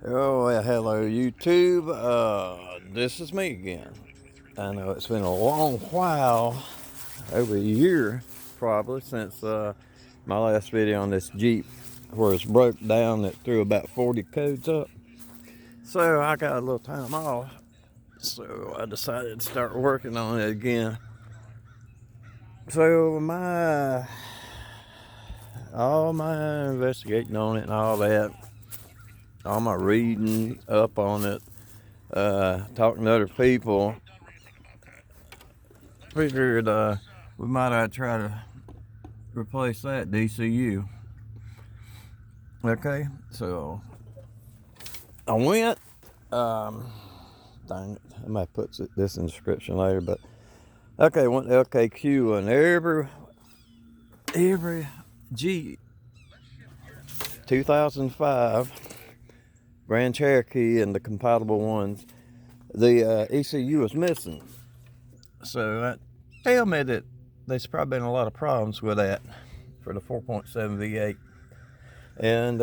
Oh, well, hello YouTube. This is me again. I know it's been a long while, over a year probably, since my last video on this Jeep where it's broke down. It threw about 40 codes up. So I got a little time off. So I decided to start working on it again. So all my investigating on it and all that, all my reading up on it, talking to other people, figured we might try to replace that DCU. Okay, so I went. Dang it, I might put this in the description later, but okay, went to LKQ, and every Jeep 2005 Grand Cherokee and the compatible ones, the ECU was missing. So that tell me that there's probably been a lot of problems with that for the 4.7 V8. And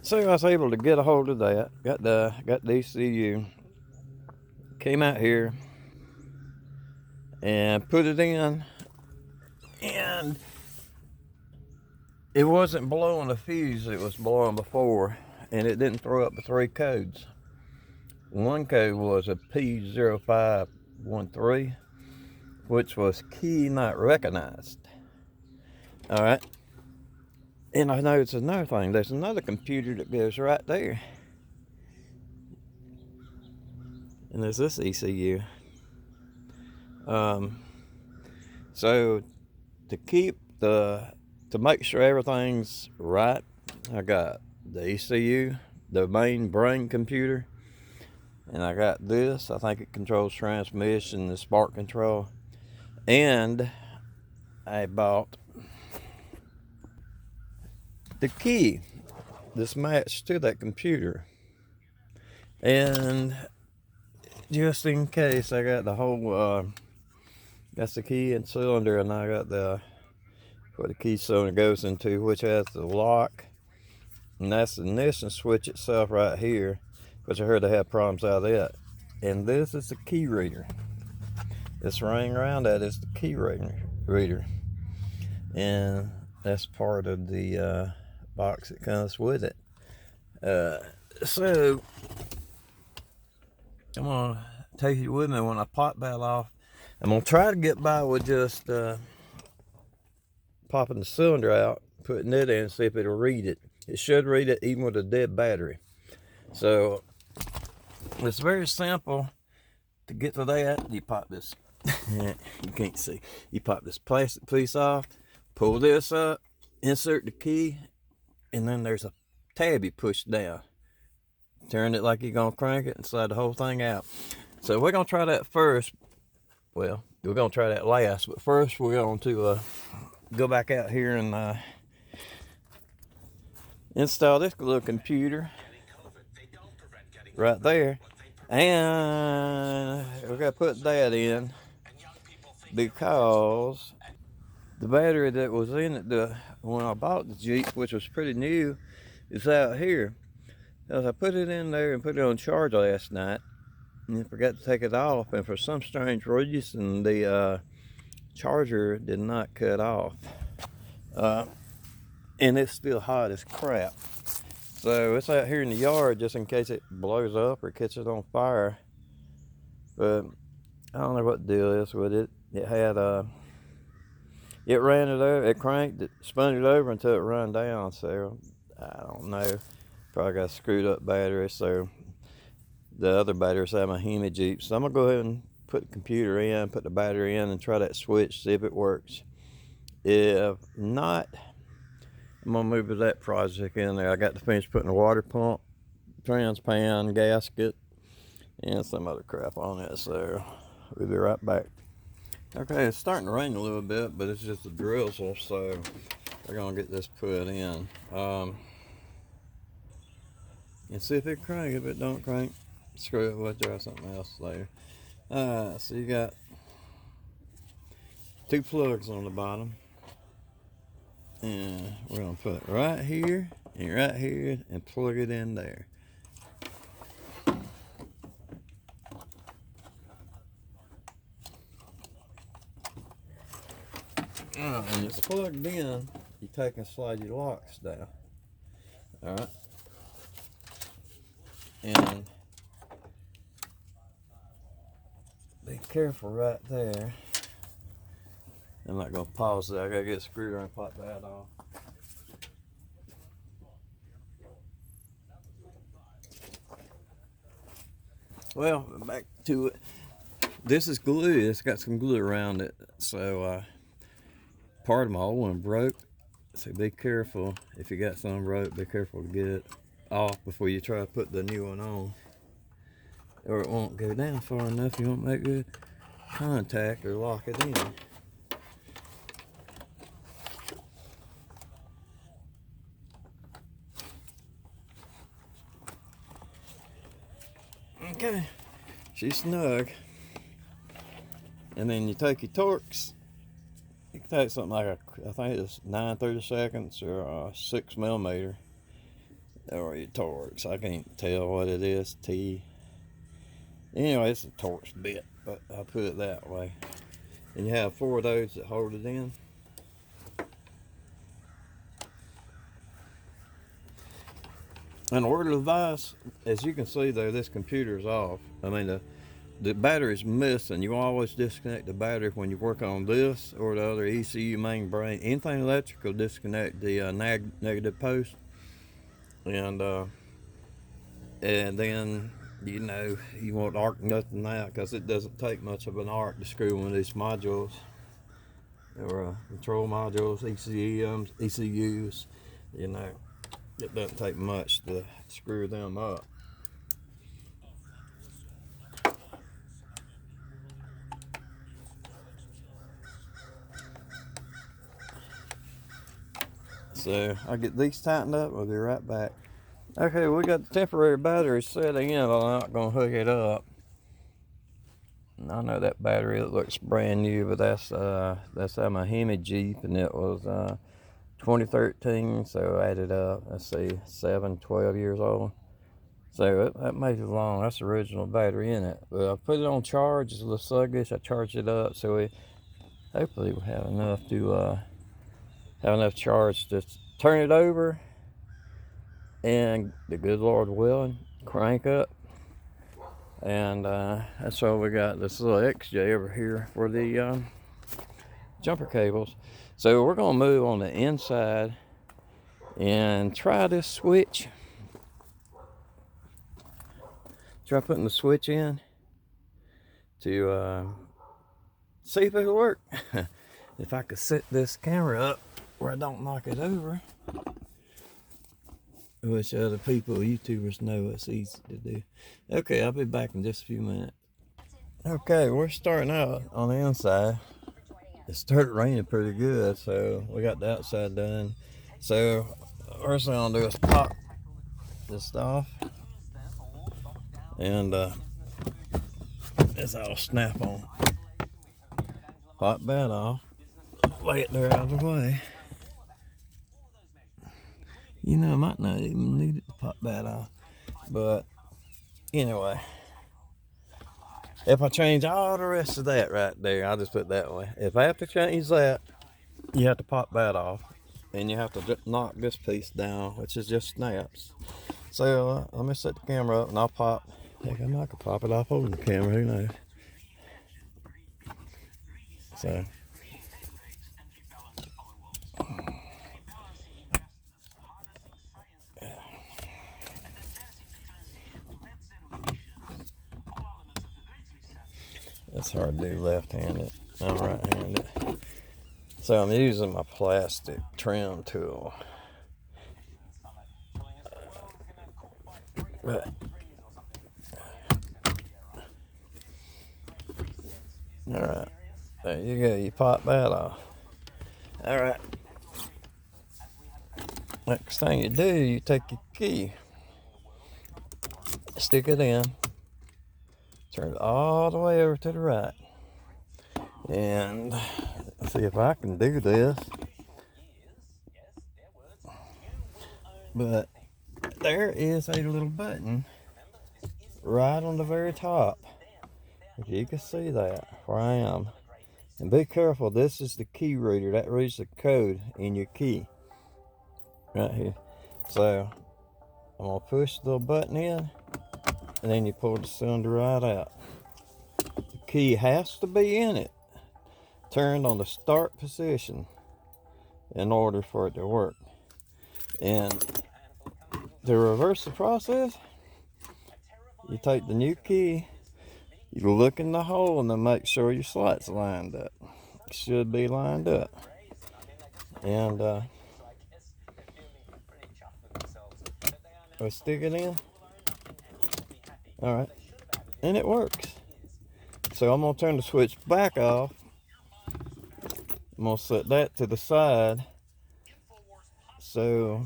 so I was able to get a hold of that, got the ECU, came out here and put it in, and it wasn't blowing the fuse it was blowing before, and it didn't throw up the 3 codes. One code was a P0513, which was key not recognized. All right. And I noticed another thing. There's another computer that goes right there. And there's this ECU. So to make sure everything's right, I got the ECU, the main brain computer, and I got this. I think it controls transmission, the spark control, and I bought the key that's matched to that computer. And just in case, I got the whole that's the key and cylinder, and I got where the key cylinder goes into, which has the lock, and that's the ignition switch itself right here, which I heard they have problems out of that. And this is the key reader. This ring around that is the key reader, and that's part of the box that comes with it. So I'm gonna take you with me when I pop that off. I'm gonna try to get by with just popping the cylinder out, putting it in, see if it'll read it. It should read it even with a dead battery. So it's very simple to get to that. You pop this, you can't see. You pop this plastic piece off, pull this up, insert the key, and then there's a tab you push down. Turn it like you're gonna crank it and slide the whole thing out. So we're gonna try that first. Well, we're gonna try that last, but first we're going to go back out here and install this little computer right there, and we're gonna put that in because the battery that was in it when I bought the Jeep, which was pretty new, is out here. As I put it in there and put it on charge last night, and I forgot to take it off, and for some strange reason the charger did not cut off, and it's still hot as crap. So it's out here in the yard just in case it blows up or catches on fire. But I don't know what the deal is with it. It had it ran it over, it cranked it, spun it over until it ran down. So I don't know. Probably got a screwed up battery. So the other batteries have my Hemi Jeep. So I'm gonna go ahead and put the computer in, put the battery in, and try that switch, see if it works. If not, I'm gonna move to that project in there. I got to finish putting a water pump, transpan, gasket, and some other crap on it. So we'll be right back. Okay, it's starting to rain a little bit, but it's just a drizzle, so we're gonna get this put in. And see if it cranks. If it don't crank, screw it, we'll try something else later. So you got 2 plugs on the bottom. And we're gonna put it right here and plug it in there. When it's plugged in, you take and slide your locks down. Alright. And be careful right there. I'm not gonna pause there. I gotta get a screwdriver and pop that off. Well, back to it. This is glue. It's got some glue around it. So part of my old one broke. So be careful. If you got some broke, be careful to get it off before you try to put the new one on. Or it won't go down far enough. You won't make good contact or lock it in. Okay, she's snug. And then you take your Torx. You can take something like I think it's 9/32 or 6mm, or your Torx. I can't tell what it is. Anyway, it's a Torx bit, but I put it that way. And you have 4 of those that hold it in. And a word of advice, as you can see though, this computer's off. I mean, the battery's missing. You always disconnect the battery when you work on this or the other ECU main brain. Anything electrical, disconnect the negative post. And then, you know, you won't arc nothing out, because it doesn't take much of an arc to screw one of these modules, or control modules, ECUs, you know. It doesn't take much to screw them up. So I'll get these tightened up. We'll be right back. Okay, we got the temporary battery set in, but I'm not gonna hook it up. I know that battery, it looks brand new, but that's out of my Hemi Jeep, and it was 2013, so I added up, let's see, 12 years old. So that made it long. That's the original battery in it. But I put it on charge. It's a little sluggish. I charged it up, so hopefully we'll have enough charge to turn it over, and the good Lord willing, crank up. And that's why we got this little XJ over here for the jumper cables. So we're gonna move on the inside and try this switch. Try putting the switch in to see if it'll work. If I could set this camera up where I don't knock it over, which other people, YouTubers, know it's easy to do. Okay, I'll be back in just a few minutes. Okay, we're starting out on the inside. It started raining pretty good, so we got the outside done. So first thing I'll do is pop this off, and this all snap on. Pop that off, lay it there out of the way. You know, I might not even need it to pop that off, but anyway, if I change all the rest of that right there, I'll just put it that way. If I have to change that, you have to pop that off, and you have to knock this piece down, which is just snaps. So let me set the camera up, and I'll pop. Heck, I might could pop it off holding the camera, who knows. So it's hard to do left-handed. I'm right-handed. So I'm using my plastic trim tool. But all right, there you go. You pop that off. All right. Next thing you do, you take your key, stick it in, turn it all the way over to the right, and see if I can do this. But there is a little button right on the very top. If you can see that, where I am. And be careful, this is the key reader. That reads the code in your key. Right here. So, I'm going to push the little button in, and then you pull the cylinder right out. The key has to be in it, turned on the start position in order for it to work. And to reverse the process, you take the new key, you look in the hole and then make sure your slot's lined up. It should be lined up. And we'll stick it in. Alright. And it works. So I'm going to turn the switch back off. I'm going to set that to the side. So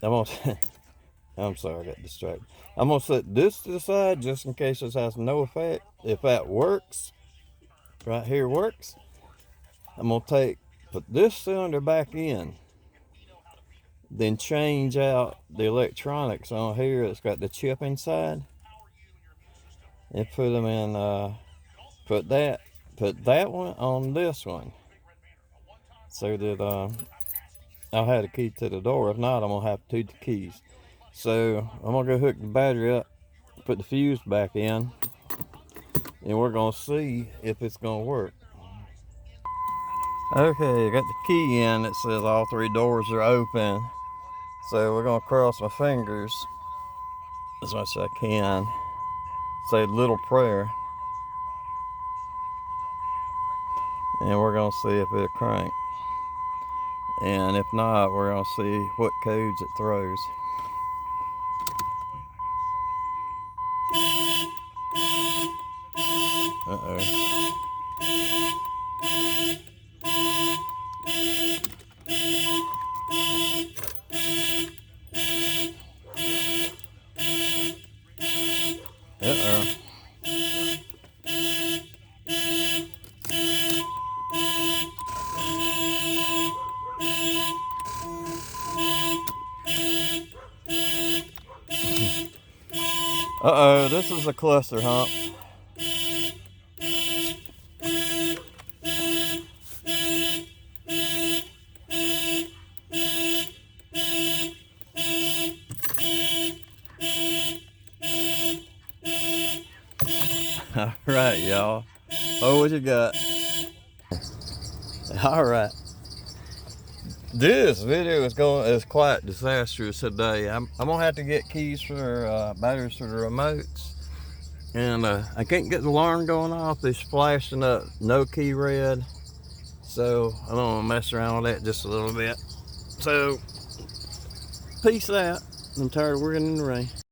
I'm sorry, I got distracted. I'm going to set this to the side just in case this has no effect. If that works, right here works, I'm going to put this cylinder back in. Then change out the electronics on here. It's got the chip inside. And put them in, put that one on this one. So that I'll have the key to the door. If not, I'm going to have two keys. So I'm going to go hook the battery up, put the fuse back in, and we're going to see if it's going to work. Okay, I got the key in. It says all three doors are open. So we're going to cross my fingers as much as I can. Say a little prayer. And we're going to see if it'll crank. And if not, we're going to see what codes it throws. Uh-oh. Uh-oh. Uh-oh, this is a cluster hump. All right, y'all. Oh, what you got? All right. This video is quite disastrous today. I'm gonna have to get keys for batteries for the remotes, and I can't get the alarm going off. It's flashing up no key red, so I'm gonna mess around with that just a little bit. So peace out. I'm tired of working in the rain.